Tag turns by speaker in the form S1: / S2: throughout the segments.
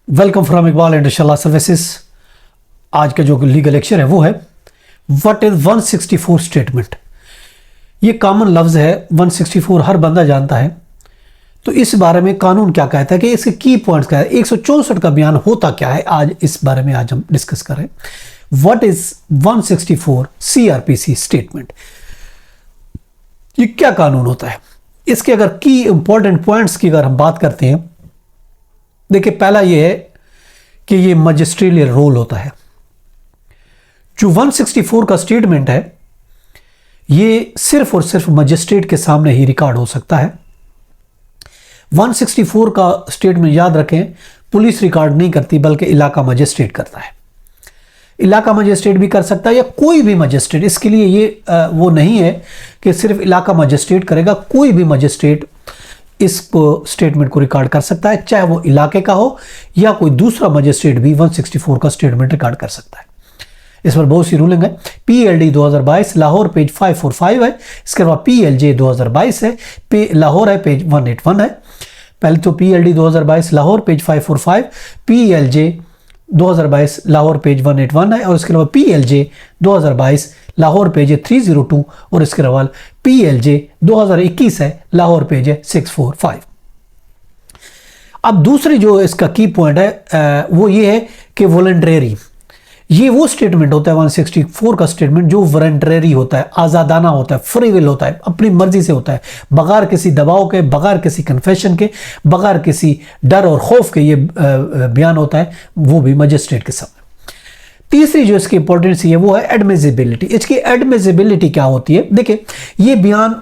S1: Welcome from Iqbal and इंशाल्लाह services. आज का जो लीगल लेक्चर है वो है व्हाट इज 164 स्टेटमेंट। ये कॉमन लफ्ज़ है, 164 हर बंदा जानता है। तो इस बारे में कानून क्या कहता है कि इसके की पॉइंट्स क्या है, 164 का बयान होता क्या है, आज इस बारे में आज हम डिस्कस करें। व्हाट इज 164 सीआरपीसी स्टेटमेंट, ये क्या कानून होता है, इसके अगर की इंपॉर्टेंट पॉइंट्स की अगर हम बात करते हैं, देखिए पहला ये है कि ये मजिस्ट्रियल रोल होता है। जो 164 का स्टेटमेंट है ये सिर्फ और सिर्फ मजिस्ट्रेट के सामने ही रिकॉर्ड हो सकता है। 164 का स्टेटमेंट याद रखें, पुलिस रिकॉर्ड नहीं करती बल्कि इलाका मजिस्ट्रेट करता है। इलाका मजिस्ट्रेट भी कर सकता है या कोई भी मजिस्ट्रेट, इसके लिए ये वो नहीं है कि सिर्फ इलाका मजिस्ट्रेट करेगा, कोई भी मजिस्ट्रेट इसको स्टेटमेंट को रिकॉर्ड कर सकता है, चाहे वो इलाके का हो या कोई दूसरा मजिस्ट्रेट भी 164 का स्टेटमेंट रिकॉर्ड कर सकता है। इस पर बहुत सी रूलिंग है। PLD 2022 लाहौर पेज 545 है। इसके बाद PLJ 2022 है, लाहौर है पेज 181 है। पहले तो PLD 2022 Lahore page 545, PLJ 2022 Lahore page 181 है, और इसके अलावा PLJ 2022 लाहौर पेज 302 और इसके अलावा PLJ 2021 है, लाहौर पेज 645। अब दूसरी जो इसका की पॉइंट है वो ये है कि वॉलंटरी, ये वो स्टेटमेंट होता है 164 का स्टेटमेंट जो वॉलंटरी होता है, आज़ादाना होता है, फ्री विल होता है, अपनी मर्जी से होता है, बगैर किसी दबाव के, बगैर किसी कन्फेशन के, बगैर किसी डर और खौफ के ये बयान होता है, वो भी मजिस्ट्रेट के सामने। तीसरी जो इसकी इंपॉर्टेंस है वो है एडमिसिबिलिटी। इसकी एडमिसिबिलिटी क्या होती है, देखिए ये बयान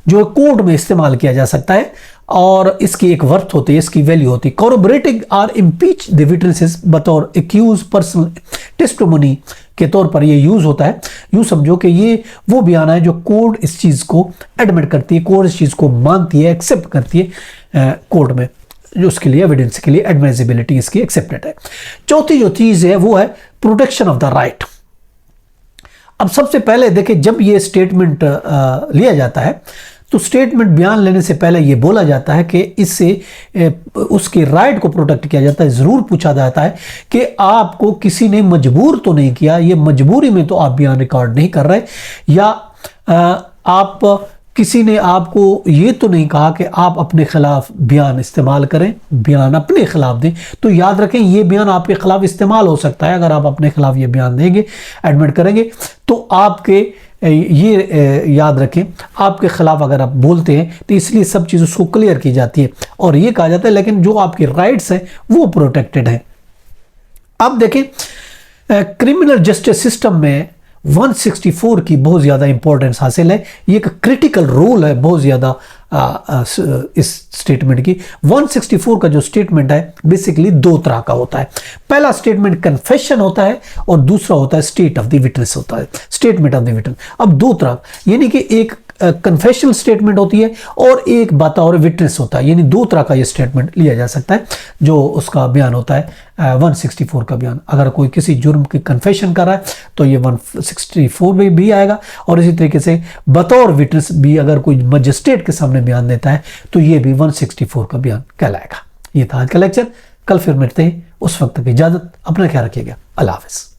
S1: जो कोर्ट में इस्तेमाल किया जा सकता है और इसकी एक वर्थ होती है, इसकी वैल्यू होती है। कॉरोबरेटिंग और इम्पीच द विटनेसेस बतौर एक्यूज पर्सनल टेस्टिमोनी के तौर पर ये यूज होता है। यूं समझो कि ये वो बयान है जो कोर्ट इस चीज को एडमिट करती है, कोर्ट इस चीज को मानती है, एक्सेप्ट करती है कोर्ट में, जो उसके लिए एविडेंस के लिए एडमिसिबिलिटी इसकी एक्सेप्टेड है। चौथी जो चीज है वो है प्रोटेक्शन ऑफ द राइट। अब सबसे पहले देखिए, जब ये स्टेटमेंट लिया जाता है तो स्टेटमेंट बयान लेने से पहले ये बोला जाता है कि इससे उसके राइट को प्रोटेक्ट किया जाता है। ज़रूर पूछा जाता है कि आपको किसी ने मजबूर तो नहीं किया, ये मजबूरी में तो आप बयान रिकॉर्ड नहीं कर रहे, या आप किसी ने आपको ये तो नहीं कहा कि आप अपने खिलाफ बयान इस्तेमाल करें, बयान अपने खिलाफ दें। तो याद रखें ये बयान आपके खिलाफ इस्तेमाल हो सकता है। अगर आप अपने खिलाफ ये बयान देंगे, एडमिट करेंगे, तो आपके ये याद रखें, आपके खिलाफ अगर आप बोलते हैं तो इसलिए सब चीज़ उसको क्लियर की जाती है और ये कहा जाता है लेकिन जो आपके राइट्स हैं वो प्रोटेक्टेड हैं। अब देखें, क्रिमिनल जस्टिस सिस्टम में 164 की बहुत ज़्यादा इंपॉर्टेंस हासिल है। ये एक क्रिटिकल रोल है बहुत ज़्यादा इस स्टेटमेंट की। 164 का जो स्टेटमेंट है बेसिकली दो तरह का होता है। पहला स्टेटमेंट कन्फेशन होता है और दूसरा होता है स्टेट ऑफ द विटनेस होता है, स्टेटमेंट ऑफ द विटनेस। अब दो तरह, यानी कि एक कन्फेशनल स्टेटमेंट होती है और एक बतौर विटनेस होता है, यानी दो तरह का ये स्टेटमेंट लिया जा सकता है जो उसका बयान होता है 164 का बयान। अगर कोई किसी जुर्म की कन्फेशन कर रहा है तो ये 164 में भी आएगा, और इसी तरीके से बतौर विटनेस भी अगर कोई मजिस्ट्रेट के सामने बयान देता है तो ये भी 164 का बयान कहलाएगा। ये था आज का लेक्चर, कल फिर मिलते हैं, उस वक्त तक इजाज़त, अपना ख्याल रखिएगा, अल्लाह हाफ़िज़।